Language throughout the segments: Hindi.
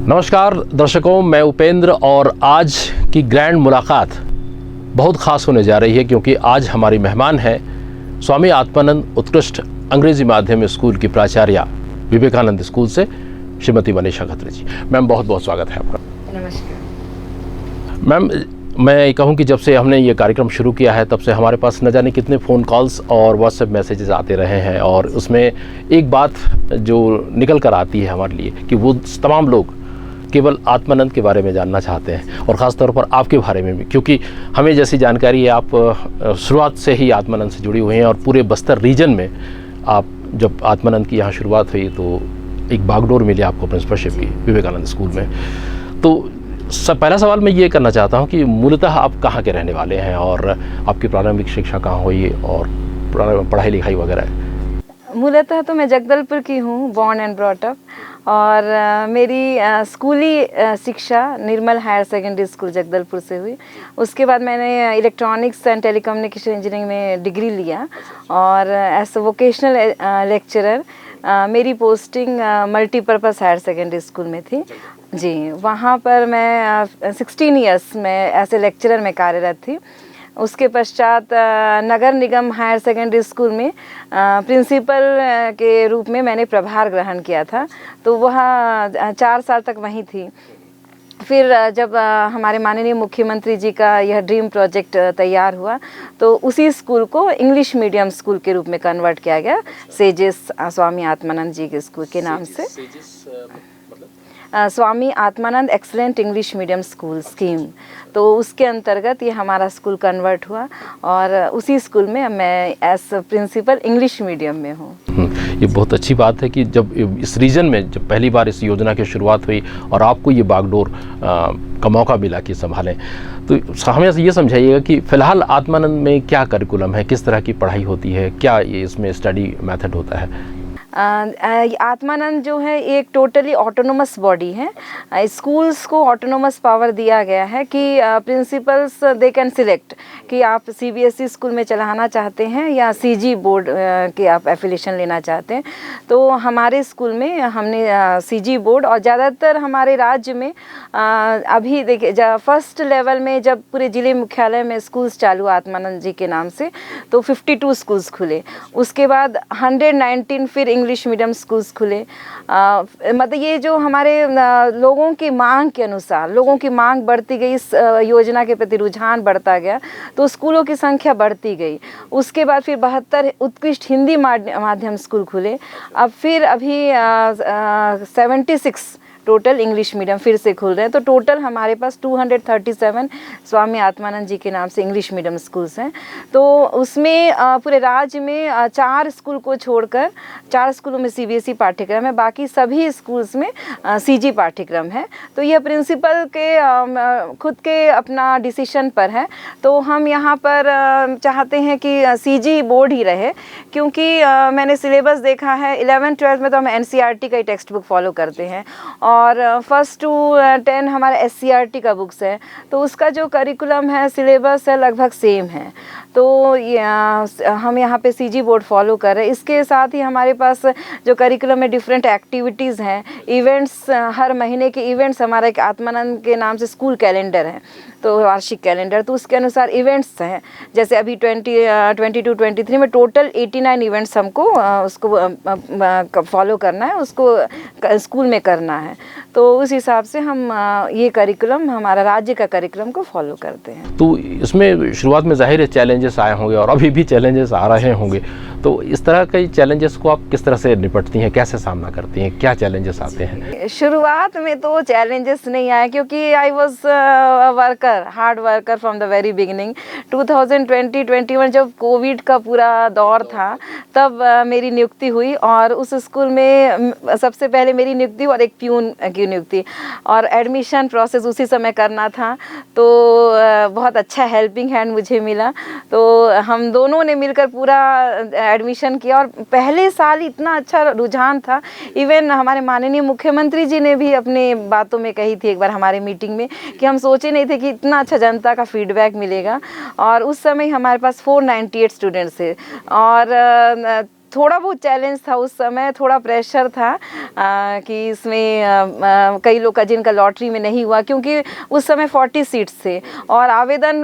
नमस्कार दर्शकों, मैं उपेंद्र और आज की ग्रैंड मुलाकात बहुत ख़ास होने जा रही है क्योंकि आज हमारी मेहमान है स्वामी आत्मानंद उत्कृष्ट अंग्रेजी माध्यम स्कूल की प्राचार्य विवेकानंद स्कूल से श्रीमती मनीषा खत्री जी। मैम बहुत बहुत स्वागत है आपका। नमस्कार मैम, मैं कहूँ कि जब से हमने ये कार्यक्रम शुरू किया है तब से हमारे पास न जाने कितने फ़ोन कॉल्स और व्हाट्सएप मैसेजेस आते रहे हैं और उसमें एक बात जो निकल कर आती है हमारे लिए कि वो तमाम लोग केवल आत्मानंद के बारे में जानना चाहते हैं और ख़ास तौर पर आपके बारे में भी, क्योंकि हमें जैसी जानकारी है आप शुरुआत से ही आत्मानंद से जुड़ी हुई हैं और पूरे बस्तर रीजन में आप जब आत्मानंद की यहाँ शुरुआत हुई तो एक बागडोर मिली आपको प्रिंसिपलशिप की विवेकानंद स्कूल में। तो पहला सवाल मैं ये करना चाहता हूँ कि मूलतः आप कहाँ के रहने वाले हैं और आपकी प्रारंभिक शिक्षा कहाँ हुई और पढ़ाई लिखाई वगैरह? मूलतः तो मैं जगदलपुर की हूँ, बॉर्न एंड ब्रॉट अप, और मेरी स्कूली शिक्षा Nirmal higher secondary school Jagdalpur से हुई। उसके बाद मैंने इलेक्ट्रॉनिक्स एंड टेलीकम्युनिकेशन इंजीनियरिंग में डिग्री लिया और एज वोकेशनल लेक्चरर मेरी posting multipurpose higher secondary school में थी जी। वहाँ पर मैं 16 इयर्स में एज ए लेक्चरर में कार्यरत थी। उसके पश्चात नगर निगम हायर सेकेंडरी स्कूल में प्रिंसिपल के रूप में मैंने प्रभार ग्रहण किया था, तो वह 4 साल तक वहीं थी। फिर जब हमारे माननीय मुख्यमंत्री जी का यह ड्रीम प्रोजेक्ट तैयार हुआ तो उसी स्कूल को इंग्लिश मीडियम स्कूल के रूप में कन्वर्ट किया गया, सेजेस स्वामी आत्मानंद जी के स्कूल के नाम से। Swami Atmanand excellent English medium school scheme, तो उसके अंतर्गत ये हमारा स्कूल कन्वर्ट हुआ और उसी स्कूल में मैं एज प्रिंसिपल इंग्लिश मीडियम में हूँ। ये बहुत अच्छी बात है कि जब इस रीजन में जब पहली बार इस योजना की शुरुआत हुई और आपको ये बागडोर का मौका मिला कि संभालें, तो हमें ये समझाइएगा कि फ़िलहाल आत्मानंद में क्या करिकुलम है, किस तरह की पढ़ाई होती है, क्या ये इसमें स्टडी मेथड होता है? आत्मानंद जो है एक टोटली ऑटोनोमस बॉडी है। स्कूल्स को ऑटोनोमस पावर दिया गया है कि प्रिंसिपल्स दे कैन सिलेक्ट कि आप सीबीएसई स्कूल में चलाना चाहते हैं या सीजी बोर्ड के आप एफिलिएशन लेना चाहते हैं। तो हमारे स्कूल में हमने सीजी बोर्ड, और ज़्यादातर हमारे राज्य में अभी देखिए फर्स्ट लेवल में जब पूरे ज़िले मुख्यालय में स्कूल्स चालू आत्मानंद जी के नाम से तो 52 स्कूल्स खुले। उसके बाद 119 फिर इंग्लिश मीडियम स्कूल्स खुले। मतलब ये जो हमारे लोगों की मांग के अनुसार, लोगों की मांग बढ़ती गई, इस योजना के प्रति रुझान बढ़ता गया तो स्कूलों की संख्या बढ़ती गई। उसके बाद फिर 72 उत्कृष्ट हिंदी माध्यम स्कूल खुले। अब फिर अभी 76 टोटल इंग्लिश मीडियम फिर से खुल रहे हैं। तो टोटल हमारे पास 237 स्वामी आत्मानंद जी के नाम से इंग्लिश मीडियम स्कूल्स हैं। तो उसमें पूरे राज्य में 4 स्कूल को छोड़कर 4 स्कूलों में सीबीएसई पाठ्यक्रम है, बाकी सभी स्कूल्स में सीजी पाठ्यक्रम है। तो यह प्रिंसिपल के खुद के अपना डिसीजन पर है। तो हम यहाँ पर चाहते हैं कि सीजी बोर्ड ही रहे, क्योंकि मैंने सिलेबस देखा है 11-12 में तो हम एनसीईआरटी का ही टेक्स्ट बुक फॉलो करते हैं और 1 to 10 हमारा एससीईआरटी का बुक्स है। तो उसका जो करिकुलम है, सिलेबस है, लगभग सेम है। तो हम यहाँ पे सीजी बोर्ड फॉलो कर रहे हैं। इसके साथ ही हमारे पास जो करिकुलम में डिफरेंट एक्टिविटीज़ हैं, इवेंट्स, हर महीने के इवेंट्स, हमारा एक आत्मानंद के नाम से स्कूल कैलेंडर है, तो वार्षिक कैलेंडर, तो उसके अनुसार इवेंट्स हैं। जैसे अभी 22-23 में टोटल 89 इवेंट्स हमको उसको फॉलो करना है, उसको स्कूल में करना है। तो उस हिसाब से हम ये करिकुलम, हमारा राज्य का करिकुलम को फॉलो करते हैं। तो इसमें शुरुआत में जाहिर है चैलेंजेस आए होंगे और अभी भी चैलेंजेस आ रहे होंगे, तो इस तरह के चैलेंजेस को आप किस तरह से निपटती हैं, कैसे सामना करती हैं, क्या चैलेंजेस आते हैं? शुरुआत में तो चैलेंजेस नहीं आए क्योंकि I was worker, hard worker from the very beginning. 2020-21 जब कोविड का पूरा दौर था तब मेरी नियुक्ति हुई और उस स्कूल में सबसे पहले मेरी नियुक्ति और एक प्यून की नियुक्ति, और एडमिशन प्रोसेस उसी समय करना था। तो बहुत अच्छा हेल्पिंग हैंड मुझे मिला, तो हम दोनों ने मिलकर पूरा एडमिशन किया और पहले साल इतना अच्छा रुझान था। इवन हमारे माननीय मुख्यमंत्री जी ने भी अपने बातों में कही थी एक बार हमारे मीटिंग में कि हम सोचे नहीं थे कि इतना अच्छा जनता का फीडबैक मिलेगा। और उस समय हमारे पास 498 स्टूडेंट्स थे और थोड़ा बहुत चैलेंज था उस समय, थोड़ा प्रेशर था कि इसमें कई लोग का जिनका लॉटरी में नहीं हुआ, क्योंकि उस समय 40 सीट्स थे और आवेदन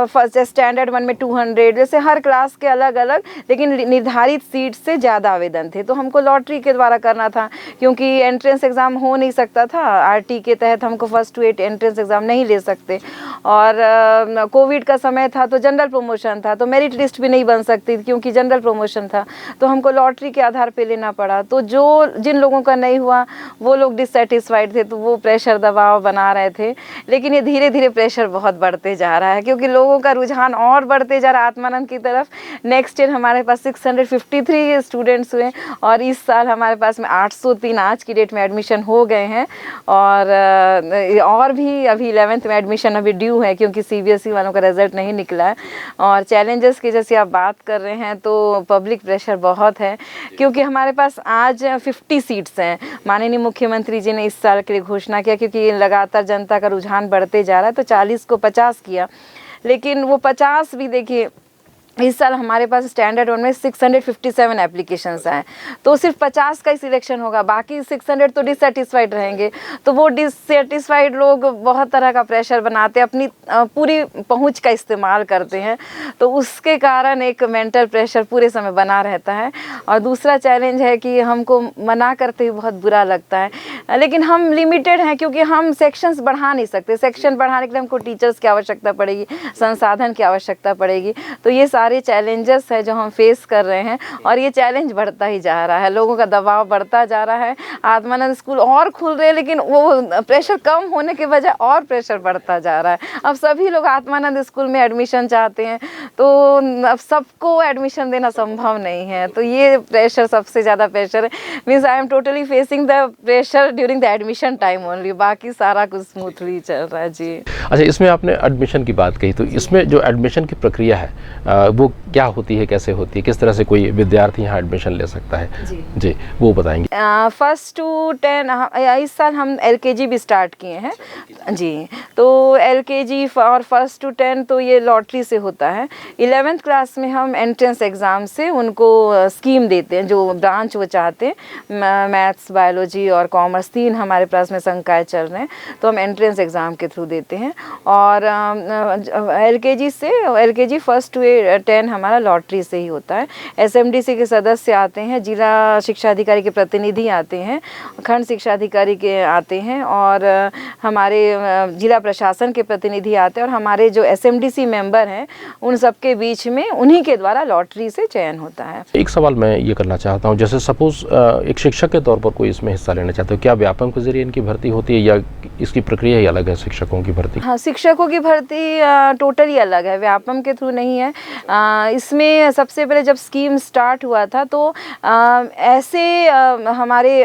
फर्स्ट स्टैंडर्ड 1 में 200, जैसे हर क्लास के अलग अलग, लेकिन निर्धारित सीट से ज़्यादा आवेदन थे। तो हमको लॉटरी के द्वारा करना था, क्योंकि एंट्रेंस एग्ज़ाम हो नहीं सकता था। आरटी के तहत हमको 1st to 8 एंट्रेंस एग्ज़ाम नहीं ले सकते, और कोविड का समय था तो जनरल प्रमोशन था, तो मेरिट लिस्ट भी नहीं बन सकती क्योंकि जनरल प्रमोशन था, तो हमको लॉटरी के आधार पे लेना पड़ा। तो जिन लोगों का नहीं हुआ वो लोग डिससेटिस्फाइड थे, तो वो प्रेशर दबाव बना रहे थे। लेकिन ये धीरे धीरे प्रेशर बहुत बढ़ते जा रहा है, क्योंकि लोगों का रुझान और बढ़ते जा रहा है आत्मानंद की तरफ। नेक्स्ट ईयर हमारे पास 653 स्टूडेंट्स हुए और इस साल हमारे पास में 803 आज की डेट में एडमिशन हो गए हैं, और भी अभी 11th में एडमिशन अभी ड्यू है, क्योंकि CBSE वालों का रिजल्ट नहीं निकला है। और चैलेंजेस की जैसे आप बात कर रहे हैं, तो पब्लिक प्रेशर बहुत है, क्योंकि हमारे पास आज 50 सीट्स हैं। माननीय मुख्यमंत्री जी ने इस साल के लिए घोषणा किया, क्योंकि लगातार जनता का रुझान बढ़ते जा रहा है, तो 40 को 50 किया। लेकिन वो 50 भी देखिए, इस साल हमारे पास स्टैंडर्ड 1 में 657 एप्लीकेशंस आए, तो सिर्फ 50 का ही सिलेक्शन होगा, बाकी 600 तो डिससेटिस्फाइड रहेंगे। तो वो डिससेटिस्फाइड लोग बहुत तरह का प्रेशर बनाते हैं, अपनी पूरी पहुंच का इस्तेमाल करते हैं, तो उसके कारण एक मेंटल प्रेशर पूरे समय बना रहता है। और दूसरा चैलेंज है कि हमको मना करते हुए बहुत बुरा लगता है, लेकिन हम लिमिटेड हैं, क्योंकि हम सेक्शंस बढ़ा नहीं सकते। सेक्शन बढ़ाने के लिए हमको टीचर्स की आवश्यकता पड़ेगी, संसाधन की आवश्यकता पड़ेगी। तो ये सारे चैलेंजेस है जो हम फेस कर रहे हैं, और ये चैलेंज बढ़ता ही जा रहा है, लोगों का दबाव बढ़ता जा रहा है। आत्मानंद स्कूल और खुल रहे हैं, लेकिन वो प्रेशर कम होने के बजाय और प्रेशर बढ़ता जा रहा है। अब सभी लोग आत्मानंद स्कूल में एडमिशन चाहते हैं, तो अब सबको एडमिशन देना संभव नहीं है। तो ये प्रेशर सबसे ज़्यादा प्रेशर है। Means I am totally facing the pressure during the admission time only, बाकी सारा कुछ स्मूथली चल रहा है जी। अच्छा, इसमें आपने एडमिशन की बात कही, तो इसमें जो एडमिशन की प्रक्रिया है वो क्या होती है, कैसे होती है, किस तरह से कोई विद्यार्थी यहाँ एडमिशन ले सकता है? जी, वो बताएंगे। 1st to 10 इस साल हम LKG भी स्टार्ट किए हैं जी। तो LKG और 1st to 10 तो ये लॉटरी से होता है। 11th क्लास में हम एंट्रेंस एग्ज़ाम से उनको स्कीम देते हैं, जो ब्रांच वो चाहते हैं। मैथ्स, बायोलॉजी और कॉमर्स 3 हमारे पास में संकाय चल रहे हैं, तो हम एंट्रेंस एग्ज़ाम के थ्रू देते हैं। और LKG 1st to 10 हमारा लॉटरी से ही होता है। SMDC के सदस्य आते हैं, जिला शिक्षा अधिकारी के प्रतिनिधि आते हैं, खंड शिक्षा अधिकारी के आते हैं, और हमारे जिला प्रशासन के प्रतिनिधि आते हैं, और हमारे जो SMDC मेंबर हैं उन सबके बीच में उन्हीं के द्वारा लॉटरी से चयन होता है। एक सवाल मैं ये करना चाहता हूँ, जैसे सपोज एक शिक्षक के तौर पर कोई इसमें हिस्सा लेना चाहता है, क्या व्यापम के जरिए इनकी भर्ती होती है, या इसकी प्रक्रिया ही अलग है शिक्षकों की भर्ती? हाँ, शिक्षकों की भर्ती टोटली अलग है, व्यापम के थ्रू नहीं है। इसमें सबसे पहले जब स्कीम स्टार्ट हुआ था, तो ऐसे हमारे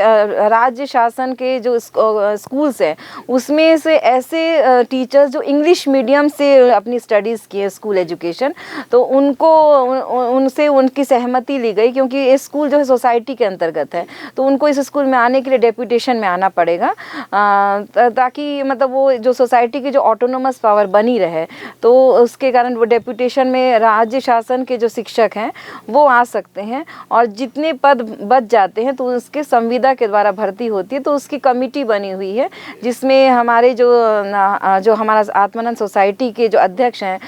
राज्य शासन के जो स्कूल्स हैं उसमें से ऐसे टीचर्स जो इंग्लिश मीडियम से अपनी स्टडीज़ किए, स्कूल एजुकेशन, तो उनसे उनकी सहमति ली गई, क्योंकि ये स्कूल जो है सोसाइटी के अंतर्गत है, तो उनको इस स्कूल में आने के लिए डेपुटेशन में आना पड़ेगा, ताकि मतलब वो जो सोसाइटी की जो ऑटोनोमस पावर बनी रहे। तो उसके कारण वो डेपुटेशन में राज्य शासन के जो शिक्षक हैं वो आ सकते हैं, और जितने पद बच जाते हैं तो उसके संविदा के द्वारा भर्ती होती है। तो उसकी कमेटी बनी हुई है, जिसमें हमारे जो हमारा आत्मानंद सोसाइटी के जो अध्यक्ष हैं,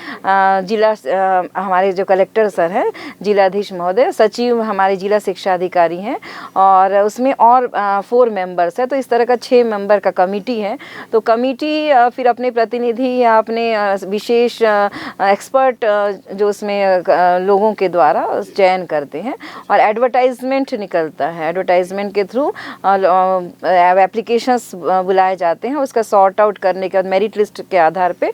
हमारे जो कलेक्टर सर हैं, जिलाधीश महोदय, सचिव हमारे जिला शिक्षा अधिकारी हैं, और उसमें और 4 मेंबर्स हैं। तो इस तरह का 6 मेंबर का कमेटी है। तो कमेटी फिर अपने प्रतिनिधि या अपने विशेष एक्सपर्ट जो उसमें लोगों के द्वारा चयन करते हैं, और एडवर्टाइजमेंट निकलता है। एडवर्टाइजमेंट के थ्रू एप्लीकेशंस बुलाए जाते हैं, उसका सॉर्ट आउट करने के बाद मेरिट लिस्ट के आधार पे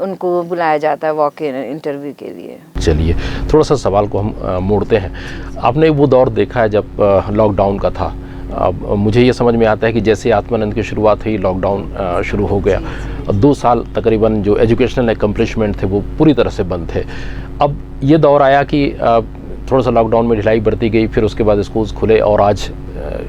उनको बुलाया जाता है वॉक इन इंटरव्यू के लिए। चलिए, थोड़ा सा सवाल को हम मोड़ते हैं। आपने वो दौर देखा है जब लॉकडाउन का था। अब मुझे ये समझ में आता है कि जैसे आत्मानंद की शुरुआत हुई, लॉकडाउन शुरू हो गया, 2 साल तकरीबन जो एजुकेशनल एकम्प्लिशमेंट थे वो पूरी तरह से बंद थे। अब ये दौर आया कि थोड़ा सा लॉकडाउन में ढिलाई बरती गई, फिर उसके बाद स्कूल्स खुले, और आज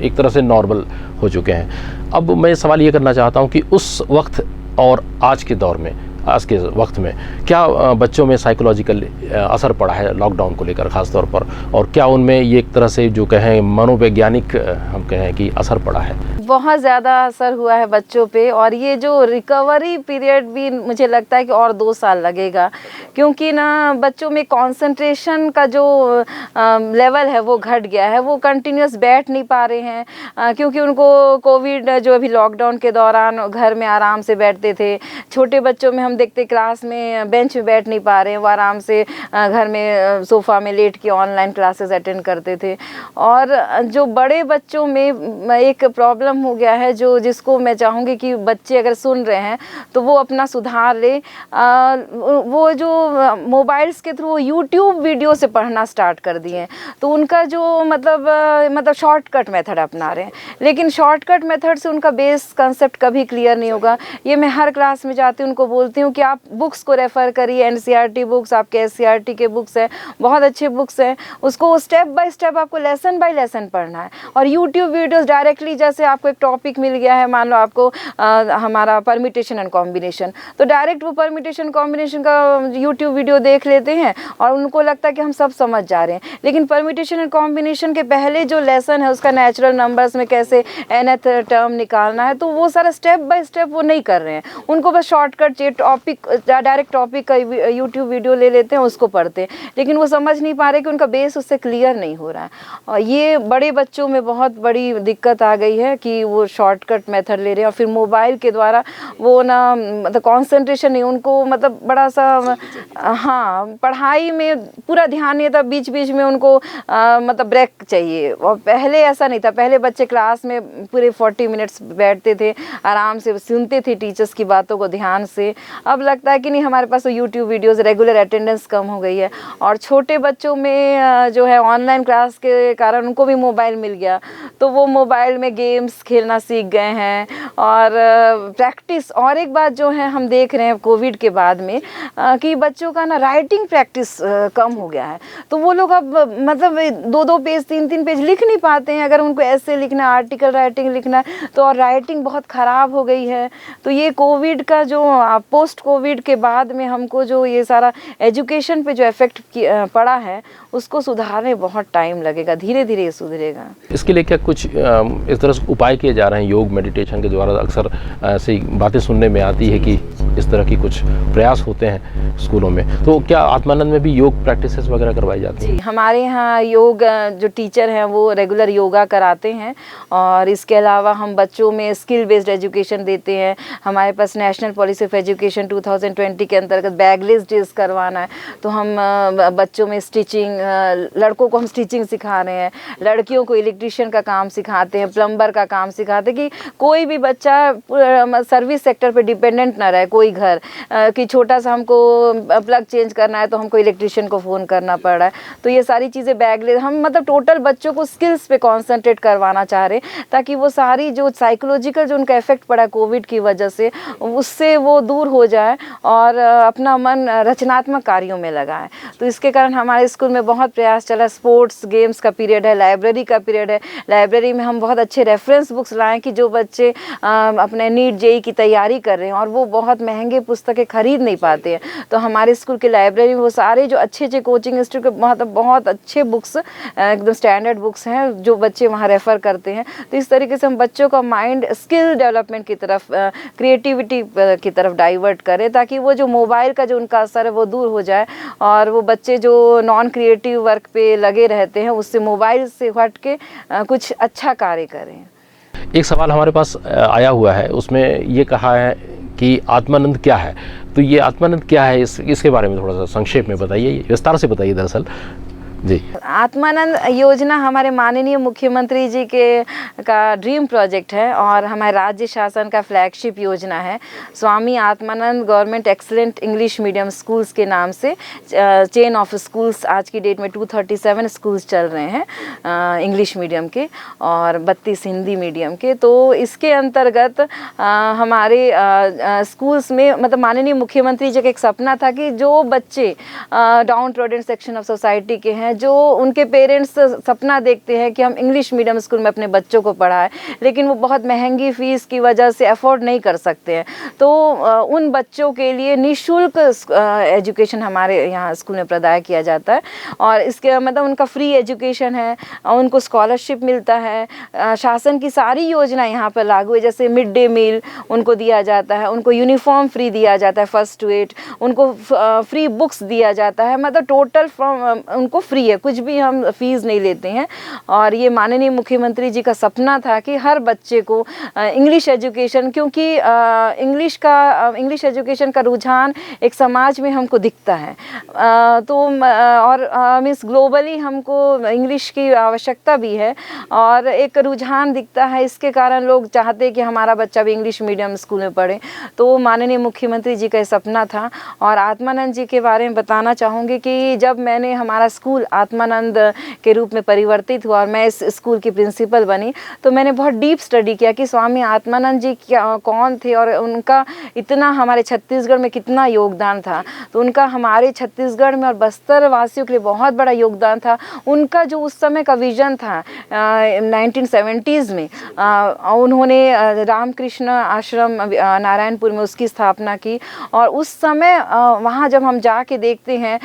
एक तरह से नॉर्मल हो चुके हैं। अब मैं सवाल ये करना चाहता हूँ कि उस वक्त और आज के दौर में आज के वक्त में क्या बच्चों में साइकोलॉजिकल असर पड़ा है लॉकडाउन को लेकर ख़ास तौर पर, और क्या उनमें ये एक तरह से जो कहें मनोवैज्ञानिक हम कहें कि असर पड़ा है? बहुत ज़्यादा असर हुआ है बच्चों पे, और ये जो रिकवरी पीरियड भी मुझे लगता है कि और 2 साल लगेगा, क्योंकि ना बच्चों में कंसंट्रेशन का जो लेवल है वो घट गया है। वो कंटिन्यूस बैठ नहीं पा रहे हैं, क्योंकि उनको कोविड जो अभी लॉकडाउन के दौरान घर में आराम से बैठते थे। छोटे बच्चों में हम देखते क्लास में बेंच में बैठ नहीं पा रहे हैं, वो आराम से घर में सोफ़ा में लेट के ऑनलाइन क्लासेस अटेंड करते थे। और जो बड़े बच्चों में एक प्रॉब्लम हो गया है, जो जिसको मैं चाहूँगी कि बच्चे अगर सुन रहे हैं तो वो अपना सुधार ले। वो जो मोबाइल्स के थ्रू यूट्यूब वीडियो से पढ़ना स्टार्ट कर दिए हैं, तो उनका जो मतलब शॉर्टकट मेथड अपना रहे हैं, लेकिन शॉर्टकट मेथड से उनका बेस कंसेप्ट कभी क्लियर नहीं होगा। ये मैं हर क्लास में जाती हूँ उनको बोलती हूँ कि आप बुक्स को रेफ़र करिए, एनसीईआरटी बुक्स, आपके एससीईआरटी के बुक्स हैं, बहुत अच्छे बुक्स हैं, उसको स्टेप बाय स्टेप आपको लेसन बाय लेसन पढ़ना है। और यूट्यूब वीडियोस डायरेक्टली, जैसे आपको एक टॉपिक मिल गया है, मान लो आपको हमारा परम्यूटेशन एंड कॉम्बिनेशन, तो डायरेक्ट वो परम्यूटेशन कॉम्बिनेशन का यूट्यूब वीडियो देख लेते हैं और उनको लगता है कि हम सब समझ जा रहे हैं। लेकिन परम्यूटेशन एंड कॉम्बिनेशन के पहले जो लेसन है उसका नेचुरल नंबर्स में कैसे nth टर्म निकालना है, तो वो सारा स्टेप बाय स्टेप वो नहीं कर रहे हैं। उनको बस शॉर्टकट ये टॉपिक, डायरेक्ट टॉपिक का यूट्यूब वीडियो ले लेते हैं, उसको पढ़ते हैं, लेकिन वो समझ नहीं पा रहे कि उनका बेस उससे क्लियर नहीं हो रहा है। और ये बड़े बच्चों में बहुत बड़ी दिक्कत आ गई है कि वो शॉर्टकट मेथड ले रहे हैं, और फिर मोबाइल के द्वारा वो ना मतलब कॉन्सेंट्रेशन नहीं, उनको मतलब बड़ा सा हाँ पढ़ाई में पूरा ध्यान नहीं था, बीच बीच में उनको मतलब ब्रेक चाहिए। और पहले ऐसा नहीं था, पहले बच्चे क्लास में पूरे 40 मिनट्स बैठते थे, आराम से सुनते थे टीचर्स की बातों को ध्यान से। अब लगता है कि नहीं, हमारे पास तो यूट्यूब वीडियोस, रेगुलर अटेंडेंस कम हो गई है। और छोटे बच्चों में जो है ऑनलाइन क्लास के कारण उनको भी मोबाइल मिल गया, तो वो मोबाइल में गेम्स खेलना सीख गए हैं। और प्रैक्टिस, और एक बात जो है हम देख रहे हैं कोविड के बाद में कि बच्चों का ना राइटिंग प्रैक्टिस कम हो गया है, तो वो लोग अब मतलब 2-2 पेज 3-3 पेज लिख नहीं पाते हैं। अगर उनको ऐसे लिखना, आर्टिकल राइटिंग लिखना है, तो और राइटिंग बहुत ख़राब हो गई है। तो ये कोविड का जो पोस्ट कोविड के बाद में हमको जो ये सारा एजुकेशन पे जो इफ़ेक्ट पड़ा है, उसको सुधारने बहुत टाइम लगेगा, धीरे धीरे ये सुधरेगा। इसके लिए क्या कुछ इस तरह से उपाय किए जा रहे हैं योग मेडिटेशन के द्वारा? अक्सर ऐसी बातें सुनने में आती है कि इस तरह की कुछ प्रयास होते हैं स्कूलों में, तो क्या आत्मानंद में भी योग प्रैक्टिसेस वगैरह करवाई जाती हैं? हमारे यहाँ योग जो टीचर हैं वो रेगुलर योगा कराते हैं, और इसके अलावा हम बच्चों में स्किल बेस्ड एजुकेशन देते हैं। हमारे पास नेशनल पॉलिसी ऑफ एजुकेशन 2020 के अंतर्गत बैगलेस डेज करवाना है, तो हम बच्चों में स्टिचिंग, लड़कों को हम स्टिचिंग सिखा रहे हैं, लड़कियों को इलेक्ट्रीशियन का काम सिखाते हैं, प्लम्बर का काम सिखाते हैं, कि कोई भी बच्चा सर्विस सेक्टर पे डिपेंडेंट ना रहे। कोई घर कि छोटा सा हमको प्लग चेंज करना है तो हमको इलेक्ट्रीशियन को फ़ोन करना पड़ रहा है, तो ये सारी चीज़ें बैगलेस, हम मतलब टोटल बच्चों को स्किल्स पे कॉन्सेंट्रेट करवाना चाह रहे हैं, ताकि वो सारी जो साइकोलॉजिकल जो उनका इफेक्ट पड़ा कोविड की वजह से, उससे वो दूर हो जाए और अपना मन रचनात्मक कार्यों में लगाएं। तो इसके कारण हमारे स्कूल में बहुत प्रयास चला। स्पोर्ट्स गेम्स का पीरियड है, लाइब्रेरी का पीरियड है। लाइब्रेरी में हम बहुत अच्छे रेफरेंस बुक्स लाएं कि जो बच्चे अपने नीट जेईई की तैयारी कर रहे हैं और वो बहुत महंगे पुस्तकें खरीद नहीं पाते हैं, तो हमारे स्कूल की लाइब्रेरी में वो सारे जो अच्छे अच्छे कोचिंग इंस्टीट्यूट के बहुत अच्छे बुक्स, एकदम स्टैंडर्ड बुक्स हैं जो बच्चे वहाँ रेफ़र करते हैं। तो इस तरीके से हम बच्चों का माइंड स्किल डेवलपमेंट की तरफ, क्रिएटिविटी की तरफ डाइवर्ट करें, ताकि वो जो मोबाइल का जो उनका असर है वो दूर हो जाए, और वो बच्चे जो नॉन क्रिएटिव वर्क पे लगे रहते हैं उससे मोबाइल से हट के कुछ अच्छा कार्य करें। एक सवाल हमारे पास आया हुआ है, उसमें ये कहा है कि आत्मानंद क्या है, तो ये आत्मानंद क्या है, इसके बारे में थोड़ा सा संक्षेप में बताइए, विस्तार से बताइए दरअसल जी। आत्मानंद योजना हमारे माननीय मुख्यमंत्री जी का ड्रीम प्रोजेक्ट है और हमारे राज्य शासन का फ्लैगशिप योजना है। Swami Atmanand government excellent English medium schools के नाम से चेन ऑफ स्कूल्स, आज की डेट में 237 स्कूल्स चल रहे हैं इंग्लिश मीडियम के और 32 हिंदी मीडियम के। तो इसके अंतर्गत हमारे स्कूल्स में मतलब माननीय मुख्यमंत्री जी का एक सपना था कि जो बच्चे down trodden section of society के हैं, हैं, जो उनके पेरेंट्स सपना देखते हैं कि हम इंग्लिश मीडियम स्कूल में अपने बच्चों को पढ़ाएं, लेकिन वो बहुत महंगी फ़ीस की वजह से अफोर्ड नहीं कर सकते हैं। तो उन बच्चों के लिए निःशुल्क एजुकेशन हमारे यहाँ स्कूल में प्रदान किया जाता है, और इसके मतलब उनका फ्री एजुकेशन है, उनको स्कॉलरशिप मिलता है, शासन की सारी योजना यहाँ पर लागू है, जैसे मिड डे मील उनको दिया जाता है, उनको यूनिफॉर्म फ्री दिया जाता है 1st to 8, उनको फ्री बुक्स दिया जाता है, मतलब टोटल फ्रॉम उनको फ्री है, कुछ भी हम फीस नहीं लेते हैं। और ये माननीय मुख्यमंत्री जी का सपना था कि हर बच्चे को इंग्लिश एजुकेशन, क्योंकि इंग्लिश एजुकेशन का रुझान एक समाज में हमको दिखता है, तो और मीन्स ग्लोबली हमको इंग्लिश की आवश्यकता भी है और एक रुझान दिखता है, इसके कारण लोग चाहते हैं कि हमारा बच्चा भी इंग्लिश मीडियम स्कूल में पढ़े। तो माननीय मुख्यमंत्री जी का ये सपना था। और आत्मानंद जी के बारे में बताना चाहूँगी कि जब मैंने हमारा स्कूल आत्मानंद के रूप में परिवर्तित हुआ और मैं इस स्कूल की प्रिंसिपल बनी, तो मैंने बहुत डीप स्टडी किया कि स्वामी आत्मानंद जी क्या कौन थे और उनका इतना हमारे छत्तीसगढ़ में कितना योगदान था। तो उनका हमारे छत्तीसगढ़ में और बस्तर वासियों के लिए बहुत बड़ा योगदान था। उनका जो उस समय का विज़न था 1970s में, उन्होंने रामकृष्ण आश्रम नारायणपुर में उसकी स्थापना की। और उस समय वहाँ जब हम जाके देखते हैं,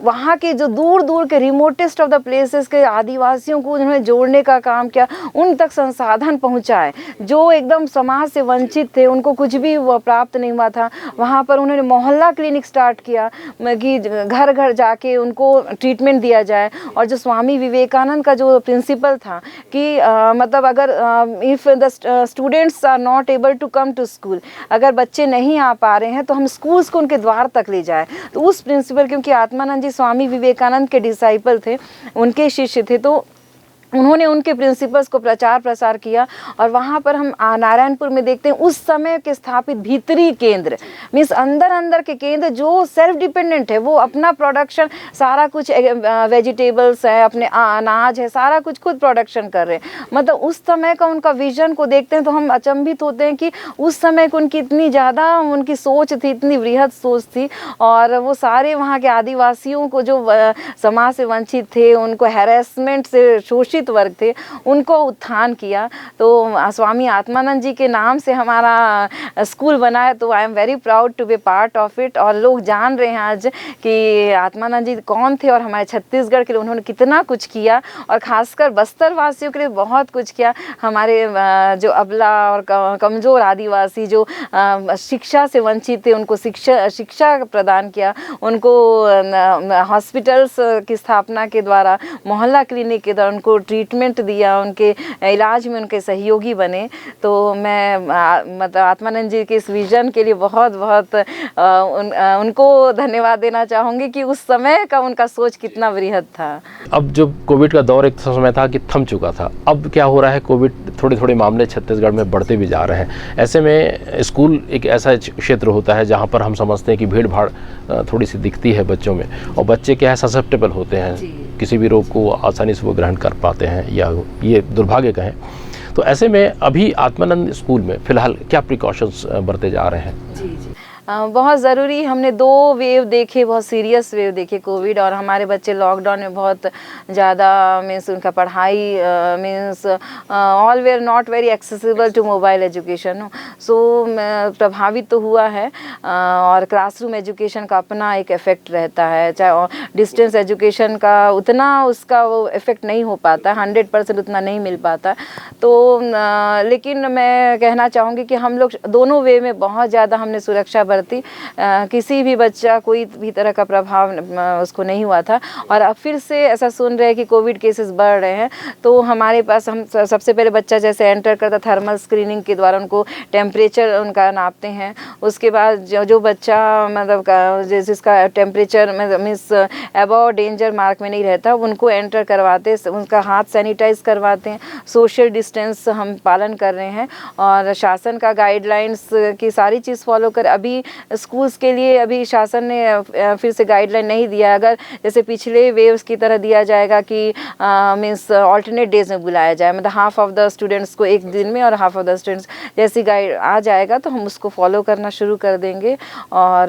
वहाँ के जो दूर दूर के रिमोटेस्ट ऑफ द प्लेसेस के आदिवासियों को उन्होंने जोड़ने का काम किया, उन तक संसाधन पहुँचाए जो एकदम समाज से वंचित थे, उनको कुछ भी प्राप्त नहीं हुआ था। वहाँ पर उन्होंने मोहल्ला क्लिनिक स्टार्ट किया कि घर घर जाके उनको ट्रीटमेंट दिया जाए। और जो स्वामी विवेकानंद का जो प्रिंसिपल था कि मतलब अगर if the students are not able to come to school, अगर बच्चे नहीं आ पा रहे हैं तो हम स्कूल्स को उनके द्वार तक ले जाए। तो उस प्रिंसिपल, क्योंकि आत्मानंद जी स्वामी विवेकानंद के डिसाइपल थे, उनके शिष्य थे, तो उन्होंने उनके प्रिंसिपल्स को प्रचार प्रसार किया। और वहाँ पर हम नारायणपुर में देखते हैं उस समय के स्थापित भीतरी केंद्र, मीन्स अंदर के केंद्र जो सेल्फ डिपेंडेंट है, वो अपना प्रोडक्शन सारा कुछ, वेजिटेबल्स है, अपने अनाज है, सारा कुछ खुद प्रोडक्शन कर रहे हैं। मतलब उस समय का उनका विजन को देखते हैं तो हम अचंभित होते हैं कि उस समय को उनकी इतनी ज़्यादा उनकी सोच थी, इतनी वृहद सोच थी। और वो सारे वहाँ के आदिवासियों को जो समाज से वंचित थे, उनको हैरेसमेंट से शोषित वर्ग थे, उनको उत्थान किया। तो स्वामी आत्मानंद जी के नाम से हमारा स्कूल बना है, तो I am very proud to be part of it. और लोग जान रहे हैं आज कि आत्मानंद जी कौन थे और हमारे छत्तीसगढ़ के लिए उन्होंने कितना कुछ किया, और ख़ासकर बस्तर वासियों के लिए बहुत कुछ किया। हमारे जो अबला और कमज़ोर आदिवासी जो शिक्षा से वंचित थे, उनको शिक्षा प्रदान किया, उनको हॉस्पिटल्स की स्थापना के द्वारा, मोहल्ला क्लिनिक के द्वारा उनको ट्रीटमेंट दिया, उनके इलाज में उनके सहयोगी बने। तो मैं मतलब आत्मानंद जी के इस विज़न के लिए बहुत बहुत उनको धन्यवाद देना चाहूँगी कि उस समय का उनका सोच कितना वृहद था। अब जो कोविड का दौर एक समय था कि थम चुका था, अब क्या हो रहा है, कोविड थोड़े मामले छत्तीसगढ़ में बढ़ते भी जा रहे हैं। ऐसे में स्कूल एक ऐसा क्षेत्र होता है जहाँ पर हम समझते हैं कि भीड़ भाड़ थोड़ी सी दिखती है बच्चों में, और बच्चे क्या है, ससेप्टेबल होते हैं, किसी भी रोग को आसानी से वो ग्रहण कर पाते हैं, या ये दुर्भाग्य कहें। तो ऐसे में अभी आत्मानंद स्कूल में फ़िलहाल क्या प्रिकॉशंस बरते जा रहे हैं? जी बहुत ज़रूरी, हमने 2 वेव देखे, बहुत सीरियस वेव देखे कोविड, और हमारे बच्चे लॉकडाउन में बहुत ज़्यादा मीन्स उनका पढ़ाई means all were not very accessible to mobile education, so प्रभावित तो हुआ है। और क्लासरूम एजुकेशन का अपना एक इफ़ेक्ट रहता है, चाहे डिस्टेंस एजुकेशन का उतना उसका वो इफ़ेक्ट नहीं हो पाता, 100% उतना नहीं मिल पाता। तो लेकिन मैं कहना चाहूँगी कि हम लोग दोनों वे में बहुत ज़्यादा हमने सुरक्षा बरती, किसी भी बच्चा कोई भी तरह का प्रभाव उसको नहीं हुआ था। और अब फिर से ऐसा सुन रहे हैं कि कोविड केसेस बढ़ रहे हैं, तो हमारे पास हम सबसे पहले बच्चा जैसे एंटर करता, थर्मल स्क्रीनिंग के द्वारा उनको टेम्परेचर उनका नापते हैं। उसके बाद जो बच्चा मतलब जिसका temperature means above danger mark में नहीं रहता, उनको एंटर करवाते, उनका हाथ सैनिटाइज करवाते हैं, सोशल डिस्टेंस हम पालन कर रहे हैं, और शासन का गाइडलाइंस की सारी चीज़ फॉलो कर। अभी स्कूल्स के लिए अभी शासन ने फिर से गाइडलाइन नहीं दिया। अगर जैसे पिछले वेव्स की तरह दिया जाएगा कि मीन्स ऑल्टरनेट डेज में बुलाया जाए, मतलब हाफ ऑफ द स्टूडेंट्स को एक दिन में और हाफ ऑफ द स्टूडेंट्स, जैसी गाइड आ जाएगा तो हम उसको फॉलो करना शुरू कर देंगे। और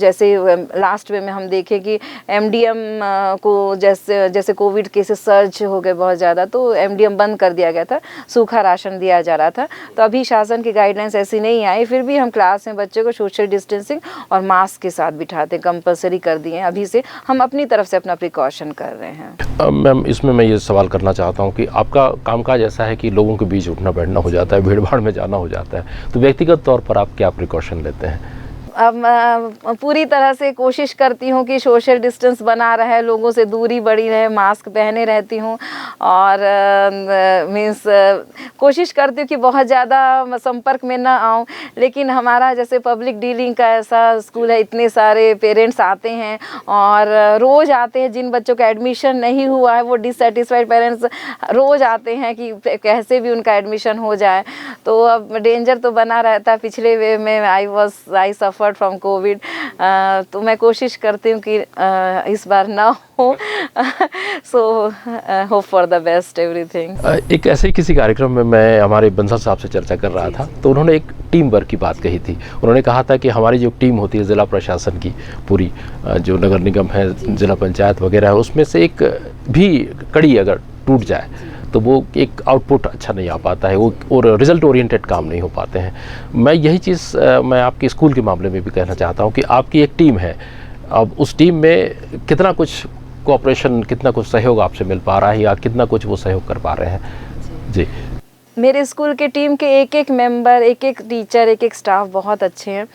जैसे लास्ट वे में हम देखें कि एमडीएम को जैसे कोविड केसेस सर्ज हो गए बहुत ज़्यादा, तो एमडीएम बंद कर दिया गया था, सूखा राशन दिया जा रहा था। तो अभी शासन की गाइडलाइंस ऐसी नहीं आई, फिर भी हम क्लास में बच्चों को सोशल डिस्टेंसिंग और मास्क के साथ बिठाते, कंपलसरी कर दिए हैं। अभी से हम अपनी तरफ से अपना प्रिकॉशन कर रहे हैं। मैम, इसमें मैं ये सवाल करना चाहता हूँ कि आपका कामकाज ऐसा है कि लोगों के बीच उठना बैठना हो जाता है, भीड़ भाड़ में जाना हो जाता है, तो व्यक्तिगत तौर पर आप क्या प्रिकॉशन लेते हैं? अब पूरी तरह से कोशिश करती हूँ कि सोशल डिस्टेंस बना रहे, लोगों से दूरी बढ़ी रहे, मास्क पहने रहती हूँ और मीन्स कोशिश करती हूँ कि बहुत ज़्यादा संपर्क में ना आऊँ। लेकिन हमारा जैसे पब्लिक डीलिंग का ऐसा स्कूल है, इतने सारे पेरेंट्स आते हैं और रोज़ आते हैं। जिन बच्चों का एडमिशन नहीं हुआ है वो डिससेटिस्फाइड पेरेंट्स रोज़ आते हैं कि कैसे भी उनका एडमिशन हो जाए। तो अब डेंजर तो बना रहता है। पिछले वे में आई सफर्ड फ्रॉम कोविड, तो मैं कोशिश करती हूँ कि इस बार ना हो। So hope for the best everything. एक ऐसे ही किसी कार्यक्रम में मैं हमारे बंसल साहब से चर्चा कर रहा था, तो उन्होंने एक टीम वर्क की बात कही थी। उन्होंने कहा था कि हमारी जो टीम होती है ज़िला प्रशासन की, पूरी जो नगर निगम है, ज़िला पंचायत वगैरह है, उसमें से एक भी कड़ी अगर टूट जाए तो वो एक आउटपुट अच्छा नहीं आ पाता है, वो और रिज़ल्ट ओरिएंटेड काम नहीं हो पाते हैं। मैं यही चीज़ मैं आपके स्कूल के मामले में भी कहना चाहता हूँ कि आपकी एक टीम है, अब उस टीम में कितना कुछ कोऑपरेशन, कितना कुछ सहयोग आपसे मिल पा रहा है या कितना कुछ वो सहयोग कर पा रहे हैं? जी, मेरे स्कूल के टीम के एक एक मेंबर, एक एक टीचर, एक एक स्टाफ बहुत अच्छे हैं,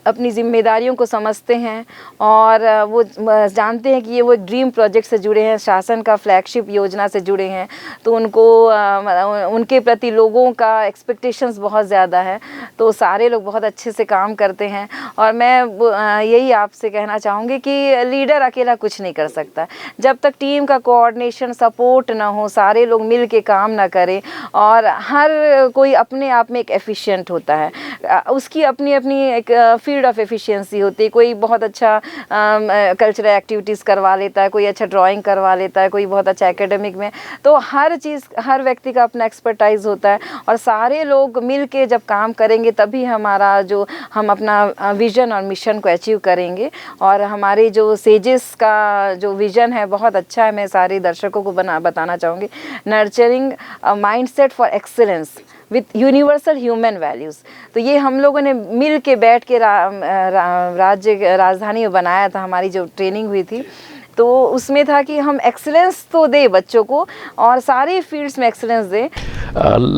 अपनी जिम्मेदारियों को समझते हैं और वो जानते हैं कि ये वो एक ड्रीम प्रोजेक्ट से जुड़े हैं, शासन का फ्लैगशिप योजना से जुड़े हैं। तो उनको उनके प्रति लोगों का एक्सपेक्टेशंस बहुत ज़्यादा है, तो सारे लोग बहुत अच्छे से काम करते हैं। और मैं यही आपसे कहना चाहूँगी कि लीडर अकेला कुछ नहीं कर सकता। जब तक टीम का कोऑर्डिनेशन, सपोर्ट ना हो, सारे लोग मिल के काम ना करें और हर कोई अपने आप में एक एफिशिएंट होता है, उसकी अपनी अपनी एक फील्ड ऑफ एफिशिएंसी होती है। कोई बहुत अच्छा कल्चरल एक्टिविटीज़ करवा लेता है, कोई अच्छा ड्राइंग करवा लेता है, कोई बहुत अच्छा एकेडमिक में। तो हर चीज़, हर व्यक्ति का अपना एक्सपर्टाइज होता है और सारे लोग मिल के जब काम करेंगे तभी हमारा जो हम अपना विज़न और मिशन को अचीव करेंगे। और हमारे जो सेजेस का जो विज़न है बहुत अच्छा है, मैं सारे दर्शकों को बताना चाहूँगी, nurturing mindset for excellence with universal human values. तो ये हम लोगों ने मिल के बैठ के राजधानी में बनाया था। हमारी जो ट्रेनिंग हुई थी तो उसमें था कि हम एक्सीलेंस तो दे बच्चों को और सारे फील्ड्स में एक्सीलेंस दें।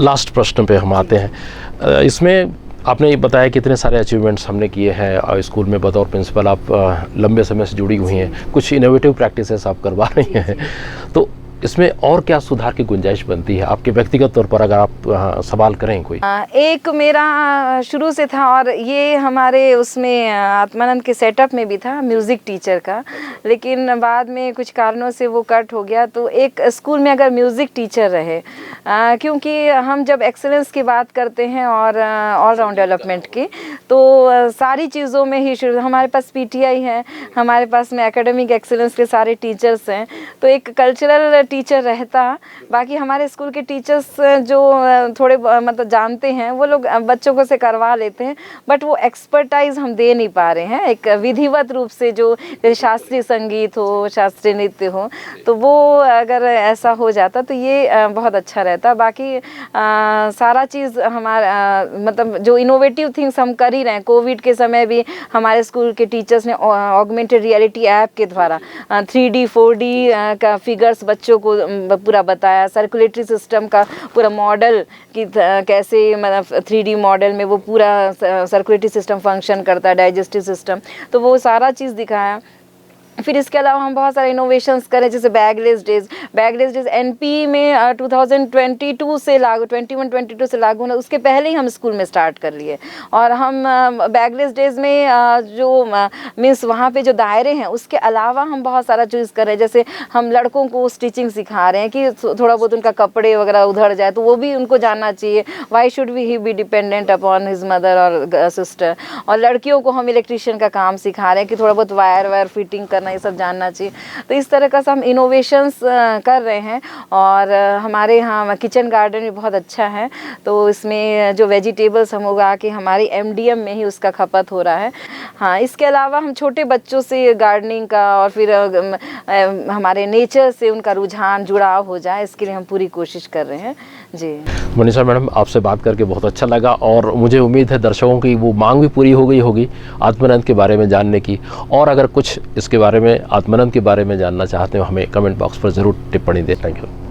लास्ट प्रश्न पे हम आते हैं। इसमें आपने ये बताया कितने सारे अचीवमेंट्स हमने किए हैं और स्कूल में बतौर प्रिंसिपल आप लंबे समय से जुड़ी हुई हैं, कुछ इनोवेटिव प्रैक्टिसेस आप करवा रही हैं, तो इसमें और क्या सुधार की गुंजाइश बनती है आपके व्यक्तिगत तौर पर, अगर आप सवाल करें कोई? एक मेरा शुरू से था और ये हमारे उसमें आत्मानंद के सेटअप में भी था, म्यूज़िक टीचर का, लेकिन बाद में कुछ कारणों से वो कट हो गया। तो एक स्कूल में अगर म्यूज़िक टीचर रहे, क्योंकि हम जब एक्सेलेंस की बात करते हैं और ऑल राउंड डेवलपमेंट की, तो सारी चीज़ों में ही शुरू, हमारे पास पीटीआई है, हमारे पास में एकेडमिक एक्सेलेंस के सारे टीचर्स हैं, तो एक कल्चरल टीचर रहता। बाकी हमारे स्कूल के टीचर्स जो थोड़े मतलब जानते हैं वो लोग बच्चों को से करवा लेते हैं, बट वो एक्सपर्टाइज हम दे नहीं पा रहे हैं एक विधिवत रूप से, जो जैसे शास्त्रीय संगीत हो, शास्त्रीय नृत्य हो, तो वो अगर ऐसा हो जाता तो ये बहुत अच्छा रहता। बाकी सारा चीज़ हमारा मतलब जो इनोवेटिव थिंग्स हम कर ही रहे हैं। कोविड के समय भी हमारे स्कूल के टीचर्स ने ऑगमेंटेड रियलिटी ऐप के द्वारा 3D 4D का फिगर्स बच्चों को पूरा बताया, सर्कुलेटरी सिस्टम का पूरा मॉडल कि कैसे मतलब 3D मॉडल में वो पूरा सर्कुलेटरी सिस्टम फंक्शन करता है, डाइजेस्टिव सिस्टम, तो वो सारा चीज़ दिखाया। फिर इसके अलावा हम बहुत सारे इनोवेशंस करें, जैसे बैगलेस डेज एनपी में 2022 से लागू 21-22 से लागू होना, उसके पहले ही हम स्कूल में स्टार्ट कर लिए। और हम बैगलेस डेज में जो मीन्स वहाँ पे जो दायरे हैं उसके अलावा हम बहुत सारा चीज़ कर रहे हैं। जैसे हम लड़कों को स्टिचिंग सिखा रहे हैं कि थोड़ा बहुत उनका कपड़े वगैरह उधड़ जाए तो वो भी उनको जानना चाहिए, why should he be dependent upon his mother और सिस्टर। और लड़कियों को हम इलेक्ट्रीशियन का काम सिखा रहे हैं कि थोड़ा बहुत वायर फिटिंग करना, ये सब जानना चाहिए। तो इस तरह का हम इनोवेशंस कर रहे हैं। और हमारे यहाँ किचन गार्डन भी बहुत अच्छा है, तो इसमें जो वेजिटेबल्स हम उगा के हमारी एमडीएम में ही उसका खपत हो रहा है। हाँ, इसके अलावा हम छोटे बच्चों से गार्डनिंग का और फिर हमारे नेचर से उनका रुझान जुड़ाव हो जाए, इसके लिए हम पूरी कोशिश कर रहे हैं। जी मनीषा मैडम, आपसे बात करके बहुत अच्छा लगा और मुझे उम्मीद है दर्शकों की वो मांग भी पूरी हो गई होगी आत्मानंद के बारे में जानने की। और अगर कुछ इसके बारे में आत्मानंद के बारे में जानना चाहते हो हमें कमेंट बॉक्स पर ज़रूर टिप्पणी दें। Thank you.